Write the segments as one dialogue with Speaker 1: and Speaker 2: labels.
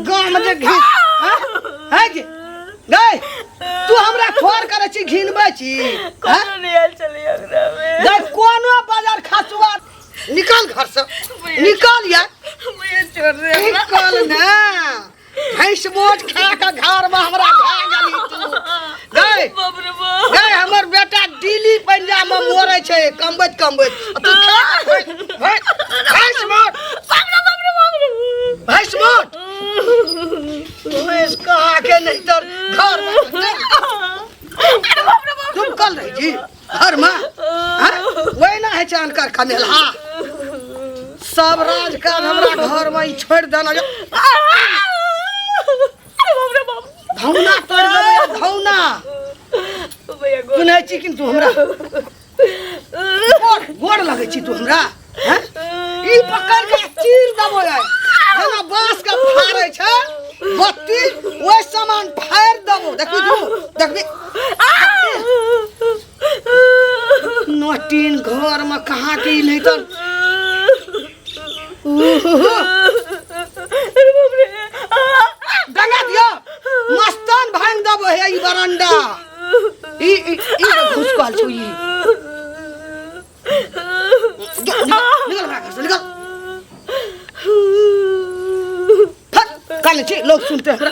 Speaker 1: गांव में घी है कि गए तू हमरा खोर करे छी घिनबे छी
Speaker 2: कोनो नहीं आल चली अगरा में
Speaker 1: गए कोनो बाजार खासुआ निकाल घर से निकाल या
Speaker 2: मैं छोड़ दे
Speaker 1: निकाल ना भैंस मोज खा के घर में हमरा भा गेली तू गए
Speaker 2: बाप रे बाप
Speaker 1: गए हमर बेटा दिल्ली पंजाब में मोरे छे कमबत तू खा भैंस मोज भैंस मोज भैंस कहा के नहीं तो घर में तुम कल रही जी घर में वही ना है चांद कर खमेला सब राजकाज हमरा घर में छोड़ देना धौना तोड़ देबे धौना
Speaker 2: भैया
Speaker 1: तू नहीं चिकिन तू हमरा गोड़ लगे छी तू हमरा हैं ई पकड़ के चीर देबो यार जेना बांस के फाड़े छै बत्ती ओइ सामान फाड़ देबो देखबी नोटिन घर में कहां की नहीं तो गंगा दियो मस्तान भांग दबो है ई बरंडा ई घुसकाल छो ई निकल भाग से निकल फट काले छी लोग सुनते हमरा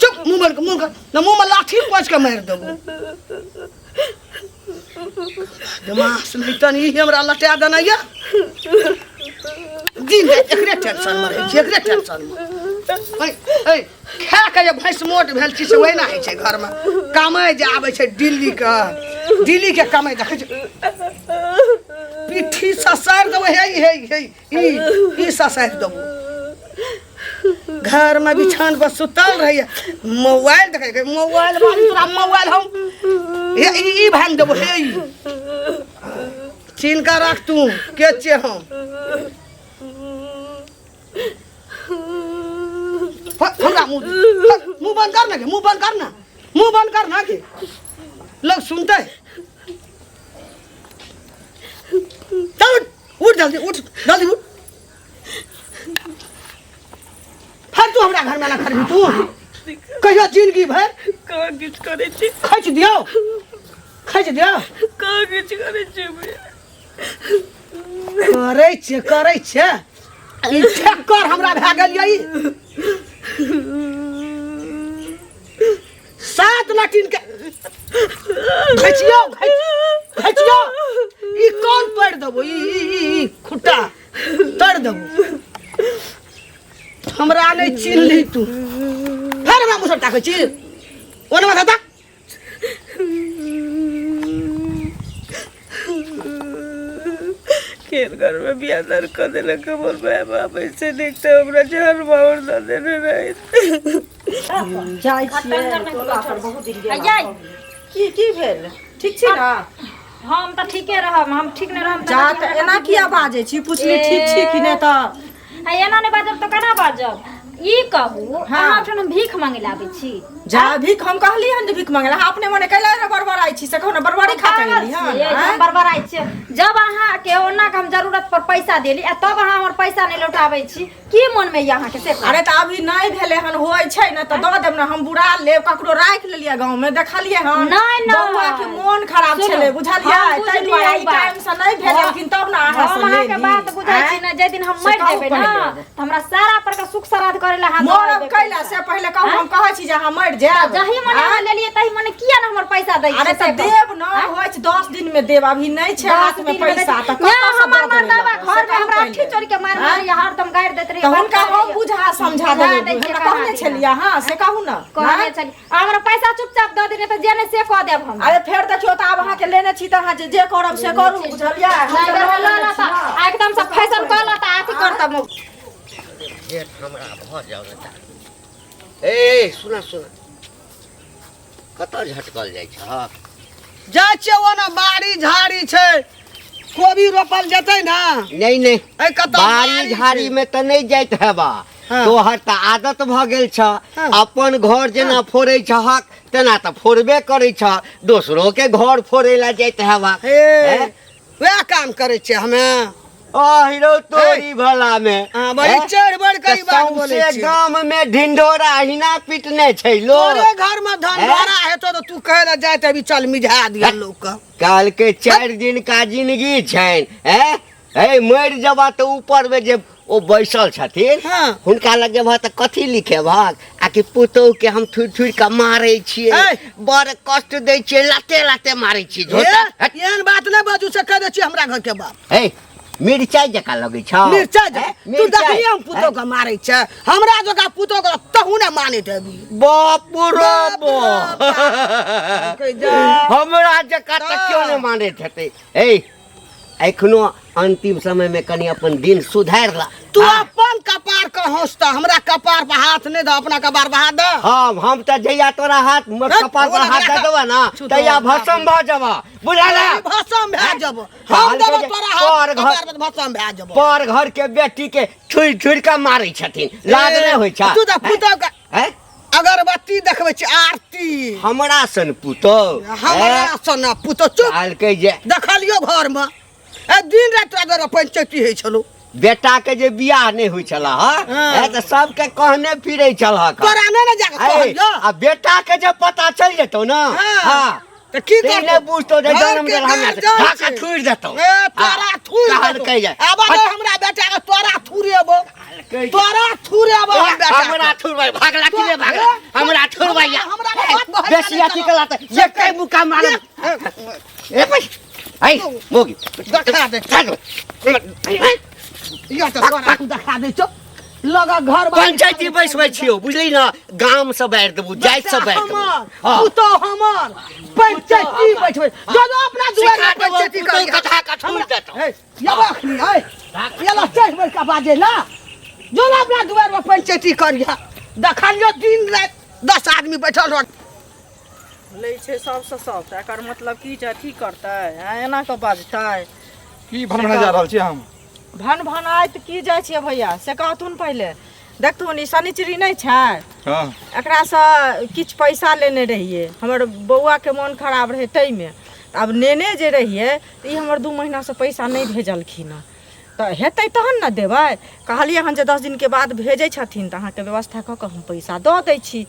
Speaker 1: चुप मुंह कर ना मुंह में लाठी पांच के मार देबो दिमाग से नहीं तनी हमरा लटा देना या दिन एकरे टेंशन में रहे एकरे टेंशन में ए खा के जे भैंस मोट भेल छी से वही ना है छै घर में कमाई जे आबै छै दिल्ली के कमाई देखै छै पीठी ससार देबो हे ई ससार देबो घर में बिछान पर सुतल रही मोबाइल देखे मोबाइल तोरा मोबाइल हम ई भांग देबो हे ई चिन्ह का रख तू के छे हम हमरा मुंह बंद करना के लोग सुनते उठ जल्दी उठ फिर तू हमरा घर में ना खरबी तू कहियो जिंदगी भर
Speaker 2: कहाँ किछ करे छी
Speaker 1: खच दियो
Speaker 2: कहाँ किछ करे छी
Speaker 1: करे छे ई ठक्कर हमरा भा गेल यही 7 लटिन के घचियो ई कौन पड़ देबो ई खुट्टा तड़ देबो हमरा नहीं चिन्हली तू फिर हमरा मुसर ताकै छी ओने माथा ता
Speaker 2: खेर घर में बिया दर कर देले कमल भाई बाप ऐसे देखते हमरा जहर मार न देने रहे
Speaker 3: जाय छियै टोला पर बहुत दिन गेल की भेल ठीक छी ना
Speaker 4: हम त ठीके रहब हम ठीक नै रहब
Speaker 3: जा त एना किया बाजै छी पुछली ठीक छी कि नै त
Speaker 4: एना नै बाजब त केना बाजब ई कहू अहाँ ठन भीख मांगे लाबै छी
Speaker 3: जा भीख हम कहली हन जे भीख मांगे ला अपने मने कैला रे बरबराई छी से कहू बरबरी खा गेली हन
Speaker 4: हम बरबराई छी जब अहाँ के ओना के हम जरूरत पर पैसा देली तब अहाँ हमर पैसा नै लौटाबै छी की मन में अहाँ के से
Speaker 3: अरे त अभी नै भेले हन होय छै न त द देब न हम बुरा लेब ककरो राख लेलिए गांव में देखलिए हन बौआ के मन खराब छले बुझलिए तै दुआरे ई टाइम से नै भेले लेकिन तब न अहाँ से
Speaker 4: अहाँ के बात बुझै छी न जे दिन हम मर जेबै न त हमरा सारा पर का सुख श्राद्ध करे ला हाथ
Speaker 3: मरब कैला से पहले कहू हम कहै छी जे अहाँ मर जाब
Speaker 4: जही मने अहाँ लेलिए तही मने किया न हमर पैसा दै
Speaker 3: अरे त देब न होय छै 10 दिन में देब अभी नै छै हाथ में पैसा त कत से
Speaker 4: हमर मर्दावा घर में हमरा अठी चोरी के मार मार हरदम गाड़ दैत रही
Speaker 3: त हुनका हम बुझा समझा देबै हमरा कहने छलिए हां से कहू न
Speaker 4: कहने छली हमरा पैसा चुपचाप द देने त जेने से कह देब हम
Speaker 3: अरे फेर देखियो त आब अहाँ के लेने छी त अहाँ जे करब से करू बुझलिए
Speaker 4: एकदम से फैशन क ल त आथी करतम
Speaker 1: जेठ हमरा भ जाउता ए सुना कत झटकल जाय छ जा छै ओना बाड़ी झाड़ी छै कोबी रोपल जतै ना
Speaker 5: नहीं
Speaker 1: ए कत
Speaker 5: बाड़ी झाड़ी में त नहीं जाइत हेबा तोहर त आदत भ गेल छ अपन घर जेना फोड़ै छ तेना त फोड़बे करै छ दोसरो के घर फोड़ै ला जाइत हेबा
Speaker 1: वे काम करे छै हमें
Speaker 5: हीरो तोरी भला में
Speaker 1: हां बड़ी चढ़ बढ़ के बात बोले
Speaker 5: से गांव में ढिंढोरा हिना पिटने छै लोग
Speaker 1: तोरे घर में धंधारा हेतो तो तू कहे ला जाए त अभी चल मिझा दिया लोग का
Speaker 5: काल के 4 दिन का जिंदगी छैन ए मर जबा तो ऊपर में जे ओ बैसल छथिन
Speaker 1: हाँ।
Speaker 5: हुनका लग जबा त कथी लिखे भाग आ कि पुतौ के हम थुर का मारे छिए बड़ कष्ट दै छिए लाते लाते मारे छी झोटा
Speaker 1: एहन बात नै बाजू से कह दे छी हमरा घर के बाप
Speaker 5: ए मिर्चाई जका लगे छ
Speaker 1: मिर्चाई तू देखली हम पुतो के मारे छ हमरा जका पुतो के तहु ने माने देबी
Speaker 5: बाप रे हमरा जका त क्यों ने माने हेतै ए एखनो अंतिम समय में कनी अपन दिन सुधार ला
Speaker 1: तू अपन कपार का होस्ता हमरा कपार पे हाथ ने द अपना कपार पे हाथ द
Speaker 5: हम त जइया तोरा हाथ मोर कपार पर हाथ दे देबा ना तइया भस्म भ जाबा बुझाला
Speaker 1: भस्म भ जाबो हम देबो तोरा हाथ कपार पे भस्म भ जाबो
Speaker 5: पर घर के बेटी के छुई का मारै छथिन लाज नै होय छ
Speaker 1: तू त पुतो के अगरबत्ती देखबै छी आरती
Speaker 5: हमरा सन पुतो
Speaker 1: हमरा सन पुतो चुप
Speaker 5: काल के जे
Speaker 1: देखलियो घर में ए दिन रात अगर पंचायती है छलो
Speaker 5: बेटा के जे बियाह नहीं हुई छला है त सब के कहने फिरे छला
Speaker 1: तोरा ने जाके कहलियो
Speaker 5: आ बेटा के जे पता चल जेतो ना हां
Speaker 1: त की करते
Speaker 5: बुझतो जे जन्म दे हमरा ढाका थूर देतो
Speaker 1: ए तोरा थूर
Speaker 5: कहल कह जाय
Speaker 1: अब हमरा बेटा के तोरा थूरेबो तोरा थूरेबो
Speaker 5: हमरा थूरबै भागला कि ने भागला हमरा थूरबै बेसी अथी कला त एकै मुका मार ए भाई आई मोगी
Speaker 1: देखा दे या त तोरा तू देखा दे छ लगा घर
Speaker 5: पंचायती बैसबै छियो बुझली ना गाम से बाहर देबू जाय से बाहर देबू
Speaker 1: तू तो हमर पंचायती बैठबै जो अपना दुआर पे पंचायती कर
Speaker 5: कथा का छोड़ देतो
Speaker 1: या बखनी है येला चढ़ बढ़ का बाजे ना जो अपना दुआर पे पंचायती करिया देखलियो दिन रात 10 आदमी बैठल रह
Speaker 3: लै छै सबसे सब त एकर मतलब की छै ठीक करतै एना के बाजतै
Speaker 6: की भनभना जा रहल छी हम
Speaker 3: भनभनाइत की जाइ छियै भैया से कहथुन पहिले देखथुन ई शनिचरी नहीं छै
Speaker 6: हां
Speaker 3: एकरा से किछ पैसा लेने रहिए हमर बौआ के मन खराब रहे तई में अब नेने जे रहिए त ई हमर 2 महीना से पैसा नहीं भेजलखिन त हेतै तहन न देबै कहलिए हन जे 10 दिन के बाद भेजै छथिन त अहाँ के व्यवस्था क के हम पैसा द दै छी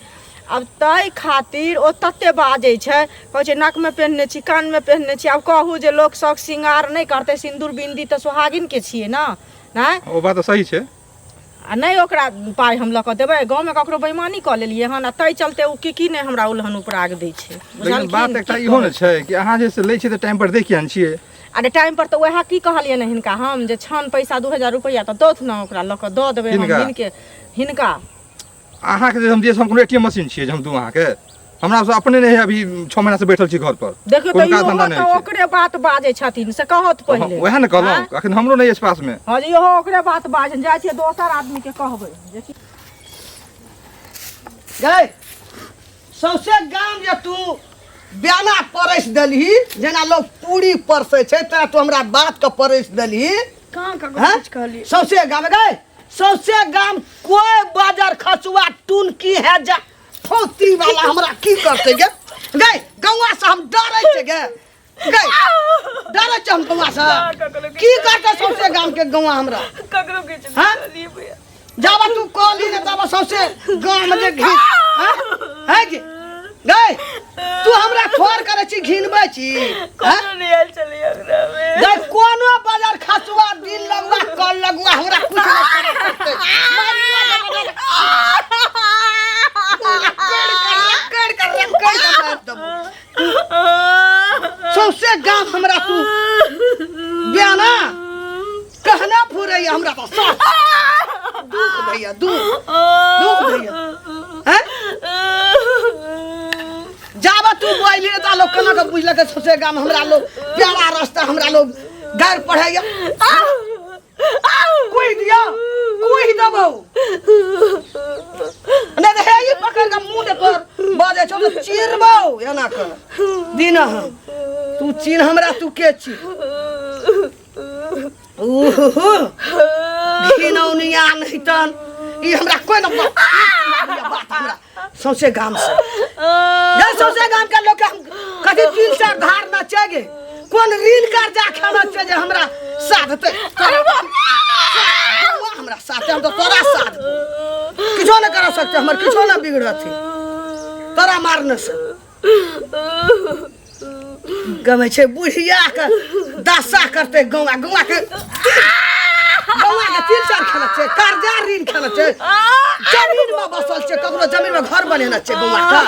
Speaker 3: अब तई खातिर ओ तत्ते बाजे छै कहै छै नाक में पहनने छी कान में पहनने छी अब कहू जे लोग शौक श्रृंगार नहीं करते सिंदूर बिंदी त सुहागिन के छिए ना नहीं
Speaker 6: ओ बात सही छै
Speaker 3: आ नहीं ओकरा पाई हम ल क देबै गांव में ककरो बेईमानी क लेलिए हन आ तई चलते उ की नहीं हमरा उलहन उपराग दै छै
Speaker 6: लेकिन बात एकटा इहो न छै कि अहाँ जे से लै छी त टाइम पर देखिए न छिए
Speaker 3: अरे टाइम पर तो वह की कहलिए न हिनका हम जे छन पैसा 2000 रुपया त दोथ न ओकरा ल क द देबै हम हिनका
Speaker 6: अहाँ के हम जे हम कोनो एटीएम मशीन छिए हम दू अहाँ के हमरा से अपने नहीं अभी 6 महीना से बैठल छी घर पर
Speaker 3: देखियो त इहो ओकरे बात बाजे छथिन से कहत पहिले
Speaker 6: वह न कहलौ अखन हमरो नहीं पास में
Speaker 3: हां जी इहो ओकरे बात बाजन जाय छै दोसर आदमी के कहबै
Speaker 1: गए सौसे गाम जे तू ब्याना परस देलही जेना लोग पूरी परसे छै त तू हमरा बात के परस देलही
Speaker 3: कहां का कुछ कहली
Speaker 1: सौसे गाम गए सौसे गाम कोई बाजार खसुआ टून की है जा फोती वाला हमरा की करते गे गए गौवा से हम डरै छै गे गए डरै छै हम गौवा से की करते सौसे गाम के गौवा हमरा
Speaker 3: ककरो के
Speaker 1: कहली भैया जाबा तू कहली न तब सौसे गाम में जे घी है कि गए तू हमरा ठोर करे छी घिनबै छी
Speaker 3: कोनो नहीं आल चली हमरा में
Speaker 1: गए कोनो बाजार खसुआ दिन लगवा कल लगवा हमरा कुछ नहीं करे सौसे गाम हमरा तू ब्याना कहना फुरे हमरा तो दुख भैया दुख भैया हैं जाबा तू बोइली त लोग कना के बुझल के सौसे गाम हमरा लोग प्यारा रास्ता हमरा लोग घर पढ़ाइया कोई दिया कोई दबो ने दे ये पकड़ के मुंह पर बाजे छ तो चिरबो एना कर दिन हम तू चिन हमरा तू के छी ओहो घिनौनिया नहीं तन ई हमरा कोई न बात हमरा सौसे गाम से सौसे गाम के लोग कथी 3-4 धार नचेगे कोन ऋण कर्जा खाना छै जे हमरा साथ देतै हमरा साथ हम तो तोरा साथ किछो न कर सकते हमर किछो न बिगड़त तोरा मारने से गमे छै बुढ़िया के दशा करते गौवा के 3-4 खेलत छै कर्जा ऋण खेलत छै जमीन में बसल छै ककरो जमीन में घर बनेना छै गौवा का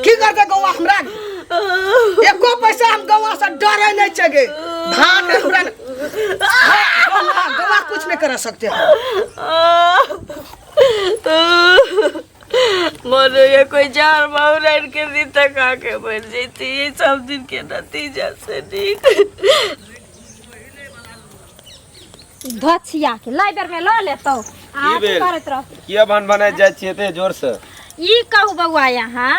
Speaker 1: की करते गौवा हमरा एको पैसा हम गौवा से डरे नहीं छै गे भाग हमरा गौवा कुछ नहीं कर सकते
Speaker 2: मनो ये कोई जार माउरन के दिन तक आके मर जाती ये सब दिन के नतीजा से ठीक
Speaker 4: धछिया के लाइब्रेरी में ल लेतौ आ करत रह
Speaker 7: किया बन बनाए जाय छिए ते जोर से
Speaker 4: ई कहू बउआ यहाँ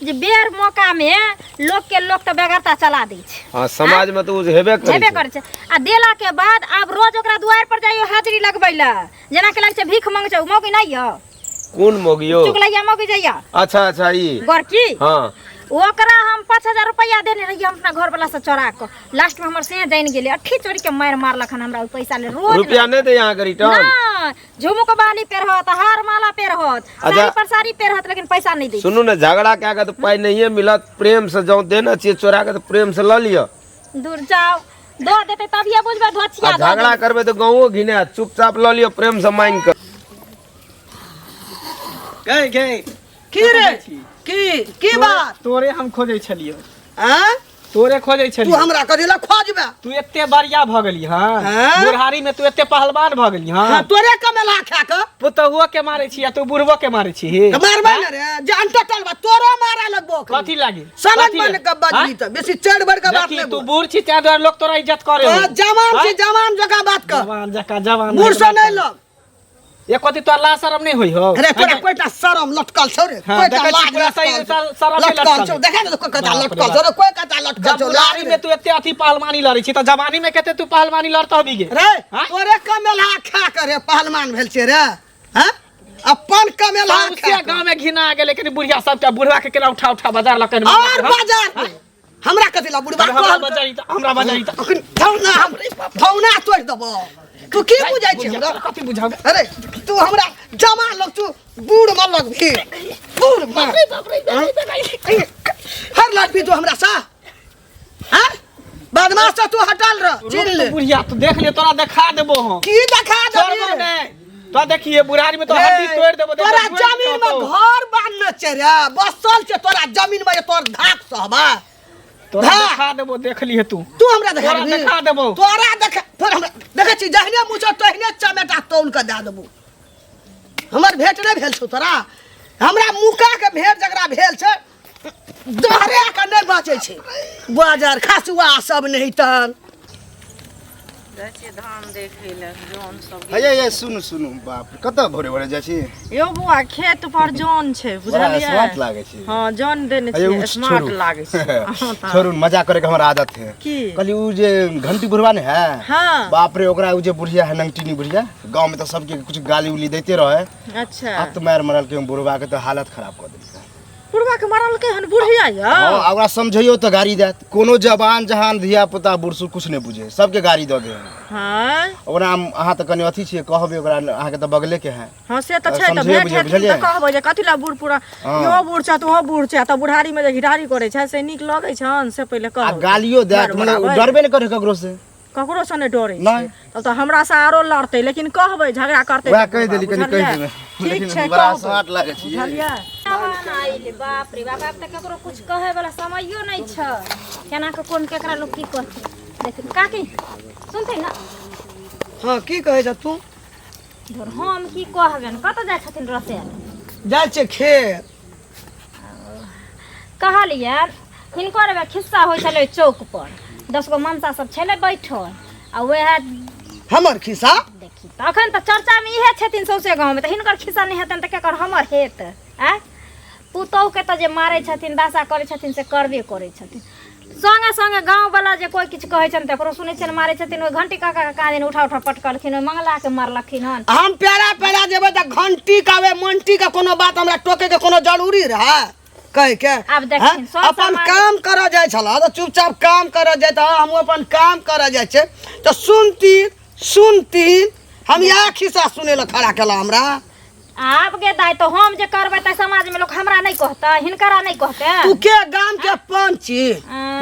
Speaker 4: जे बेर मौका में लोग तो बेगरता चला दै छै
Speaker 7: हां समाज में तो हेबे
Speaker 4: करे छै आ देला के बाद अब रोज ओकरा दुआर पर जाइयो हाजिरी लगबैला जेना के लाग छै भीख मांग छै मौकी नहीं हो
Speaker 7: कौन मोगियो
Speaker 4: चुगलैया मौकी जाइया
Speaker 7: अच्छा ई
Speaker 4: गोरकी
Speaker 7: हां
Speaker 4: ओकरा हम 5000 रुपया देने रहिए हम अपना घर वाला से चोरा के लास्ट में हमर से जान गेले अठी चोरी के मार मारलक हमरा पैसा ले रोज
Speaker 7: रुपया नहीं दे यहां के रिटर्न
Speaker 4: ना झुमुक बानी पे रहत हार माला पे रहत साड़ी पर साड़ी पे रहत लेकिन पैसा नहीं दे
Speaker 7: सुनू ना झगड़ा क्या के तो पाई नहीं मिलत प्रेम से जाओ देना चाहिए चोरा के तो प्रेम से ल लियो
Speaker 4: दूर जाओ दो देते तब ये बुझबे धोछिया
Speaker 7: झगड़ा करबे तो गांवो घिने चुपचाप ल लियो प्रेम से मांग कर
Speaker 8: गए
Speaker 1: की रे की बात
Speaker 8: तोरे हम खोजे छलियो
Speaker 1: हां
Speaker 8: तोरे खोजे
Speaker 1: तू
Speaker 8: छलियो
Speaker 1: हमरा कदिला खोजबे
Speaker 8: तू एते बरिया भ गेली हां बुढ़ारी में तू एते पहलवान भ गेली हां
Speaker 1: तोरे कमेला खा के
Speaker 8: पुतहुओ के मारे छी या तू बुढ़बो के मारे छी
Speaker 1: मारबे न रे जान टटल बा तोरो मारा लगबो
Speaker 8: कथि लागी
Speaker 1: सनक बन के बजली त बेसी चढ़ बढ़ के बात ले
Speaker 8: तू बूढ़ छी त्या द्वारा लोग तोरा इज्जत करे
Speaker 1: जवान छी जवान जका बात कर
Speaker 8: जवान
Speaker 1: बूढ़ से नहीं लग
Speaker 8: ये कथि तोर ला शरम नहीं होई हो
Speaker 1: अरे तोरा कोइटा शरम लटकल छौ रे कोइटा लाज
Speaker 8: शरम
Speaker 1: लटकल छौ देखा न कोइटा लटकल छौ रे कोइटा लटकल छौ
Speaker 8: बुढ़ारी में तू एते अथी पहलवानी लड़ी छी त जवानी में केते तू पहलवानी लड़त हबी गे
Speaker 1: रे तोरे कमेला खा करे पहलवान भेल छे रे हैं अपन कमेला
Speaker 8: खा गांव में घिना गेले लेकिन बुढ़िया सब के बुढ़वा के केना उठा बाजार लकन
Speaker 1: और बाजार हमरा कथिला बुढ़वा
Speaker 8: हमरा बजाई त
Speaker 1: भौना तोड़ देबो तू की बुझाई छी हमरा
Speaker 8: कथि बुझाओगे
Speaker 1: अरे तू हमरा जवान लोग तू बूढ़ में लग भी बूढ़ में हर लड़ भी तू हमरा सा हैं बदमाश तू हटल रह चिल ले
Speaker 8: बुढ़िया तू देख ले तोरा दिखा देबो हम
Speaker 1: की दिखा देबो
Speaker 8: तो देखिए बुढ़ारी में तो हड्डी तोड़ देबो
Speaker 1: तोरा जमीन में घर बांधने छे रे बसल छे तोरा जमीन में तोर धाक सहबा
Speaker 8: तोरा दिखा देबो देख लिए तू
Speaker 1: हमरा
Speaker 8: दिखा देबो
Speaker 1: तोरा हमरा देखै छी जहने मुछो तहने चमेटा तौल के दे देबो हमर भेट नहीं भेल छौ तोरा हमरा मुका के भेट जकरा भेल छै दोहरे के नहीं बचै छै बाजार खसुआ सब नहीं तन
Speaker 2: धान देखे ले जोन सब
Speaker 9: ये सुनु बाप कत भोरे भोरे जाइ छी
Speaker 3: यो बुआ खेत पर जोन छै बुझलियै
Speaker 9: स्मार्ट लागे छी
Speaker 3: हां जोन देने छै स्मार्ट लागे छै
Speaker 9: छोरू मजाक करे के हमरा आदत है
Speaker 3: की
Speaker 9: कहली उ जे घंटी बुढ़वा ने है
Speaker 3: हां
Speaker 9: बाप रे ओकरा उ जे बुढ़िया है नंगटीनी बुढ़िया गांव में तो सबके कुछ गाली उली देते रहे
Speaker 3: अच्छा
Speaker 9: अब तो मार मरल के बुढ़वा के तो हालत खराब कर देलकै
Speaker 3: बुढ़वा के मारल के हन बुढ़िया या
Speaker 9: हां ओकरा समझियो तो गाड़ी देत कोनो जवान जहान धिया पुता बुढ़सु कुछ नहीं बुझे सबके गाड़ी द दे
Speaker 3: हां
Speaker 9: ओकरा अहाँ तो कनी अथी छिए कहबे ओकरा अहाँ के तो बगले के है
Speaker 3: हां से त छै त भेट है त कहबै जे कथि ला बूढ़ पूरा यो बूढ़ छ तो बूढ़ छ त बुढ़ारी में जे घिढारी करे छै से नीक लगै छन से पहिले कह
Speaker 9: आ गालियो देत मतलब डरबे नहीं करे ककरो से
Speaker 3: ककरो से नहीं डरे तब तो हमरा से आरो लड़ते लेकिन कहबै झगड़ा करते
Speaker 9: वह कह देली कनी कह देबे लेकिन बड़ा स्मार्ट लागे छी
Speaker 4: बाप रे बाप अब तक ककरो कुछ कहे वाला समझियो नहीं छ केना के कोन केकरा लोग की कहते देख काकी सुनते ना
Speaker 1: हां की कहै छ तू
Speaker 4: धर हम की कहबेन कत जाय छथिन रसे
Speaker 1: जाय छे खेत
Speaker 4: कहलिए हिनकर बे खिस्सा होय छले चौक पर 10 गो मनसा सब छले बैठल आ वह
Speaker 1: हमर खिस्सा
Speaker 4: देखी तखन त चर्चा में इहे छथिन सौसे गांव में त हिनकर खिस्सा नहीं हेतन त केकर हमर हेत आ पुतौ के त जे मारे छथिन दासा करे छथिन से करबे करे छथिन संगे संगे गांव वाला जे कोई किछ कहै छन तकरो सुनै छन मारे छथिन ओ घंटी काका के कादिन उठा पटकलखिन मंगला के मारलखिन हन
Speaker 1: हम पेड़ा जेबे त घंटी कावे मंटी का कोनो बात हमरा टोके के कोनो जरूरी रहा कह के
Speaker 4: आब देखिन,
Speaker 1: हाँ?
Speaker 4: सब
Speaker 1: अपन
Speaker 4: समाज-
Speaker 1: काम कर जाय छला तो चुपचाप काम कर जाय तो हम अपन काम कर जाय छे तो सुनती हम या खिस्सा सुने ला खड़ा केला हमरा
Speaker 4: आब गे दाई तो हम जे करबै त समाज में लोग हमरा नहीं कहता हिनकरा नहीं कहते
Speaker 1: तू के गांव के पंच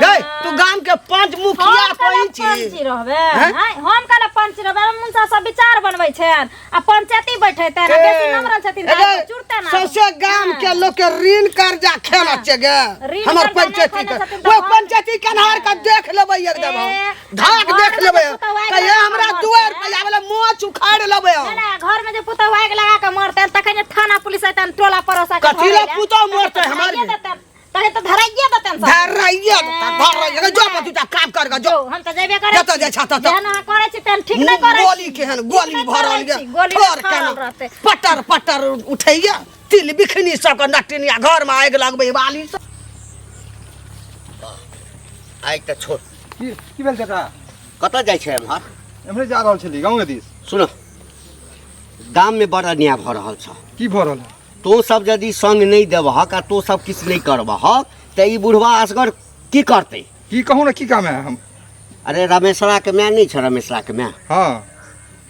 Speaker 1: गई तू गांव के पंच मुखिया पंच
Speaker 4: पंची रहबे
Speaker 1: हैं?
Speaker 4: हैं? हम काले पंची रहबे मुंसा सब विचार बनबै छन आ पंचायती बैठेते ना बेसी नम्र छथिन दाई चुरते ना
Speaker 1: सबसे गांव के लोग के ऋण कर्जा खेला छे गे
Speaker 4: ऋण
Speaker 1: हमर
Speaker 4: कर्जा
Speaker 1: पंचायती
Speaker 4: नहीं
Speaker 1: के
Speaker 4: खेले छथिन
Speaker 1: वो
Speaker 4: तो हम-
Speaker 1: पंचायती कन्हार का देख लेबै एकदम धाक
Speaker 4: घर
Speaker 1: देख
Speaker 4: में
Speaker 1: लेबै
Speaker 4: जे पुतौह आगि
Speaker 1: कहिया
Speaker 4: लगा
Speaker 1: हमरा
Speaker 4: के
Speaker 1: दुआर
Speaker 4: मरतै।
Speaker 1: पे आवेला मोच उखाड़ लेबै हम।
Speaker 4: ना घर में जे पुतौ आगि लगा के मरते तखन थाना पुलिस आइतन टोला परोसा के
Speaker 1: कथी ला पुतौह मरतै हमार भी?
Speaker 4: तहे तो धराइए देतन सब
Speaker 1: धराइया जो पतुटा काम कर गा जो
Speaker 4: हम त जेबे करे
Speaker 1: जतऽ जाइ छा ततऽ।
Speaker 4: जेहन अहाँ करै छी तेहन ठीक नहीं करै
Speaker 1: गोली केहन गोली
Speaker 4: नहीं
Speaker 1: भरल
Speaker 4: करै
Speaker 1: गे
Speaker 4: छी, गोली
Speaker 1: ठोर
Speaker 4: में ठहरल
Speaker 1: केना
Speaker 4: रहतै।
Speaker 1: पटर उठैया तिल बिखनी सब के नटिनिया घर में आगि लगबै वाली सब
Speaker 5: आइ त छोड़
Speaker 6: की भेल चाचा
Speaker 5: कतऽ जाइ छै एम्हर
Speaker 6: एम्हरे जा रहल छली गाँव के दिस
Speaker 5: सुनो दाम में बड़ अन्याय भऽ रहल छ
Speaker 6: की भऽ रहल है
Speaker 5: तो सब यदि संग नहीं देबहक आ तो सब किछु नहीं करबहक तो ई बुढ़वा असगर की करते
Speaker 6: की कहूँ ना की काम है हम
Speaker 5: अरे रमेशरा के माय नहीं छ रमेशरा के माय
Speaker 6: हाँ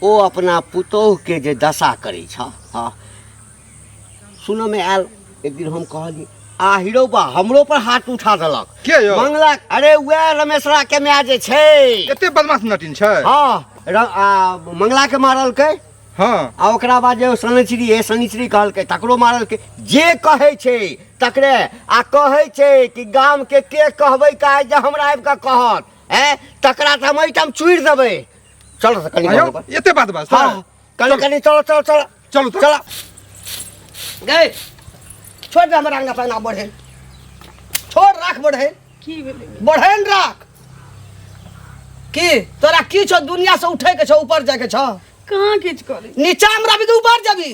Speaker 5: ओ अपना पुतोह के जे दशा करै छ हाँ सुनो में आयल एक दिन हम कहली आ हीरो बा हमरो पर हाथ उठा देलक
Speaker 6: के यौ
Speaker 5: मंगला अरे वह रमेशरा के माय जे छै
Speaker 6: एते बदमाश नटिन छै
Speaker 5: हाँ मंगला के मारलकै
Speaker 6: हाँ
Speaker 5: आ ओकरा बाद जे शनिचरी कहलकै तकरो मारलकै जे कहै छै तकरे आ कहै छै कि गाम के कहबै काहे जे हमरा आबि कऽ कहत तकरा तऽ हम एहिठाम चुड़ि देबै चलो कनी
Speaker 6: आयो
Speaker 5: घर पर।
Speaker 6: एते बात बस
Speaker 5: हाँ कनी चलो चलो चलो
Speaker 6: चलो तो
Speaker 5: चलो
Speaker 1: गए छोड़ दे हमरा अंगा पैना बढ़े छोड़ राख बढ़े बढ़े राख की तोरा की छो दुनिया से उठे के छो ऊपर जाके छो
Speaker 3: कहाँ किछ करी
Speaker 1: नीचा हमरा भी ऊपर जाबी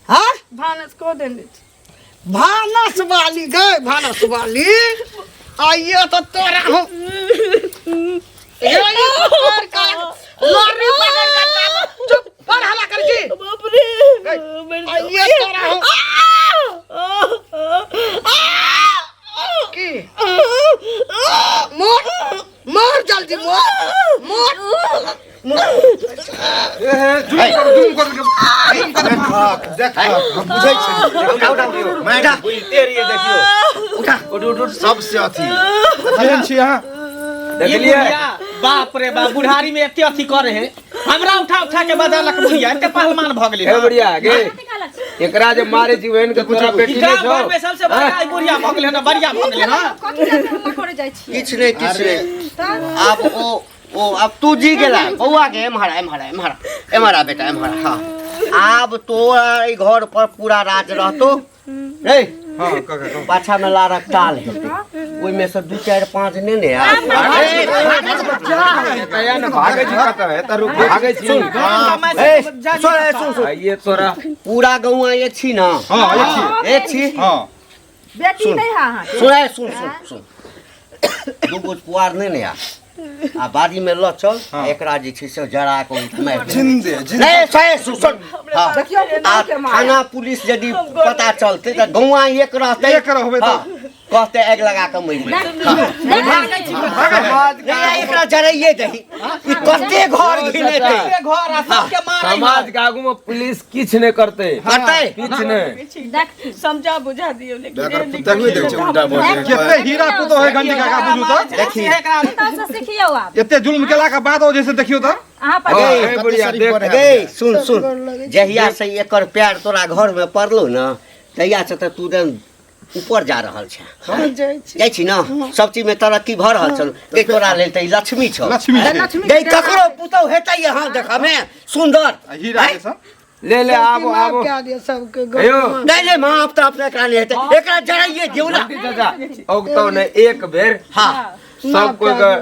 Speaker 1: हाँ
Speaker 3: भानस को देने
Speaker 1: भानस वाली गए भानस वाली आइए तो तोरा हो यही पकड़ कर लॉरी पकड़ कर दाबो चुप पर हला कर जी
Speaker 3: बाप रे
Speaker 1: आइए तोरा हो की मोर जल्दी मोर
Speaker 6: जूम कर
Speaker 9: देख हम बुझै छी मैडम बुझते रहिए देखियो उठा उठ सबसे अथी
Speaker 6: केहन छी अहाँ
Speaker 8: देखलिए बाप रे बाप बुढ़ारी में एते अथी करे है हमरा उठा के बदलक बुढ़िया एते पहलवान भ गेली
Speaker 7: हे बढ़िया गे एकरा जे मारे जीवन के तोरा बेटी
Speaker 8: इकरा
Speaker 7: ने
Speaker 8: घर में सबसे बड़ा आई बुढ़िया भ गेली ना बढ़िया भ गेली ना
Speaker 3: करे जाइ छी
Speaker 5: किछु नहीं अब ओ अब तू जी गेला बौआ के एम्हरा बेटा एम्हरा हाँ अब तोरा ई घर पर पूरा राज रहतो रे
Speaker 6: हाँ काका
Speaker 5: पाछा में लारक टाल हेतै ओइ में से 2 4 5 ने ने
Speaker 7: कया न भागे जी कत है त रुक भागे छी
Speaker 5: सुन
Speaker 7: ये तोरा
Speaker 5: पूरा गौआ ये छी ना
Speaker 6: हाँ
Speaker 5: एक छी
Speaker 6: हाँ
Speaker 3: बेटी नहीं है अहाँ
Speaker 5: सुन दू गो पुआर ने ने आ बाड़ी में ल चल एकरा जे छै से जरा के मार दे
Speaker 9: जिंदे
Speaker 5: नहीं सही सुन हाँ
Speaker 3: देखियो के
Speaker 5: आ
Speaker 3: नाम के मार
Speaker 5: थाना पुलिस यदि पता चलते तो गौआ एक रहते
Speaker 6: एक रहबे तो।
Speaker 5: हाँ, कहते आग लगा के मर गए एकरा जराइए दही ई कते घर घिनेते
Speaker 8: घर आ सबके मारे
Speaker 7: समाज के आगू में पुलिस किछ नहीं करते
Speaker 5: करते
Speaker 7: किछ नहीं
Speaker 3: समझा बुझा दियो लेकिन
Speaker 9: देखबे देख छै उल्टा बोल
Speaker 6: केते हीरा पुतो है घंटी काका बुझू तो
Speaker 5: देखी
Speaker 4: तब से सीखियो आप
Speaker 6: एते जुल्म केला के बाद ओ जैसे देखियो तो
Speaker 4: अहाँ पर
Speaker 7: हे बढ़िया देख
Speaker 5: गे सुन जहिया से एकर प्यार तोरा घर में पड़लो ना तहिया से तू ऊपर जा रहल छै जाइ छी ना सब चीज में तरक्की भ रहल छल गे तोरा लेल त लक्ष्मी छौ
Speaker 6: लक्ष्मी छी
Speaker 5: गे ककरो पुतौ हेतै यहाँ देखमे सुंदर
Speaker 6: हीरा के सब
Speaker 7: ले आबो
Speaker 1: सबके
Speaker 7: अयो
Speaker 5: नहीं नहीं मां अब तो अपने एकरा नहीं हेतै एकरा जराइए दियो ना
Speaker 7: चाचा औगतो ने एक बेर
Speaker 5: हाँ
Speaker 7: सब कोई का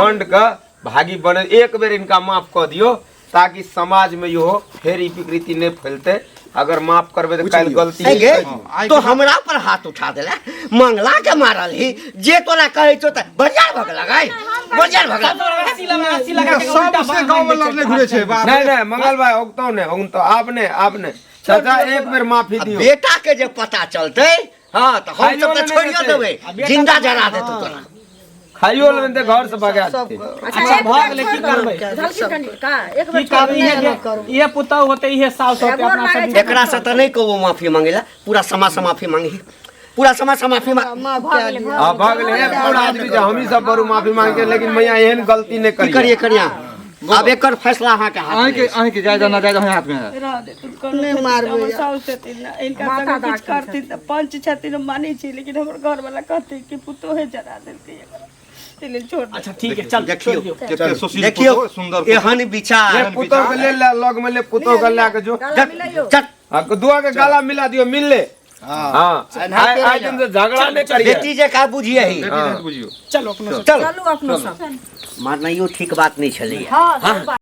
Speaker 7: दंड का भागी बने एक बेर इनका माफ कर दियो ताकि समाज में यो फेर ई विकृति नहीं फैलते अगर माफ करबे तो कल गलती
Speaker 5: है गे
Speaker 6: हाँ,
Speaker 5: तो हमरा पर हाथ उठा देला मंगला के मारल ही जे तोरा कहै छौ त बजार भगला गाय बजार भगला
Speaker 8: रस्सी लगा के
Speaker 6: सब से गांव में लड़ने घुरे छै बाप
Speaker 7: नहीं नहीं मंगल भाई औगतो ने औगतो आपने चाचा एक बेर माफी दियो
Speaker 5: बेटा के जे पता चलते हाँ तो हम सब तो छोड़ियो देबे जिंदा जला देतो तोरा
Speaker 7: खाइयो लेने दे घर से भगा थे।
Speaker 8: अच्छा भाग ले की करबै
Speaker 3: झलकी कनी का एक
Speaker 8: की
Speaker 3: बेर
Speaker 8: करबै ये पुतौ होते इहे साउस होते अपना सब
Speaker 5: एकरा से तो नहीं कहबो माफी मांगेला पूरा समाज से माफी मांगी पूरा समाज से माफी मांग
Speaker 7: हां भाग ले पूरा आदमी जे हम ही सब बरू माफी मांगे लेकिन मैया एहन गलती नहीं
Speaker 5: की करिए करिया अब एकर फैसला अहाँ के हाथ में
Speaker 6: आए के जायदा ना जायदा हाथ में है
Speaker 1: नहीं मारबे
Speaker 2: साउस छथिन ना इनका संग कुछ करती त पंच छथिन माने छी लेकिन हमर घर वाला कहते कि पुतो है जरा देलकै चले छोड़।
Speaker 8: अच्छा ठीक है चल
Speaker 5: देखियो
Speaker 6: केते सुशील
Speaker 5: देखियो
Speaker 6: पुतो, सुंदर
Speaker 5: एहन विचार
Speaker 7: ये पुतो के ले लग में ले पुतो के ला के जो
Speaker 5: चल
Speaker 7: हां दुआ के गाला मिला दियो मिल ले। हां आज दिन से झगड़ा नहीं करिए
Speaker 5: बेटी जे का बुझिए ही
Speaker 6: बुझियो
Speaker 8: चलो अपना
Speaker 5: चल
Speaker 3: चलू अपनो सब
Speaker 5: मारनाइयो ठीक बात नहीं छले
Speaker 4: हाँ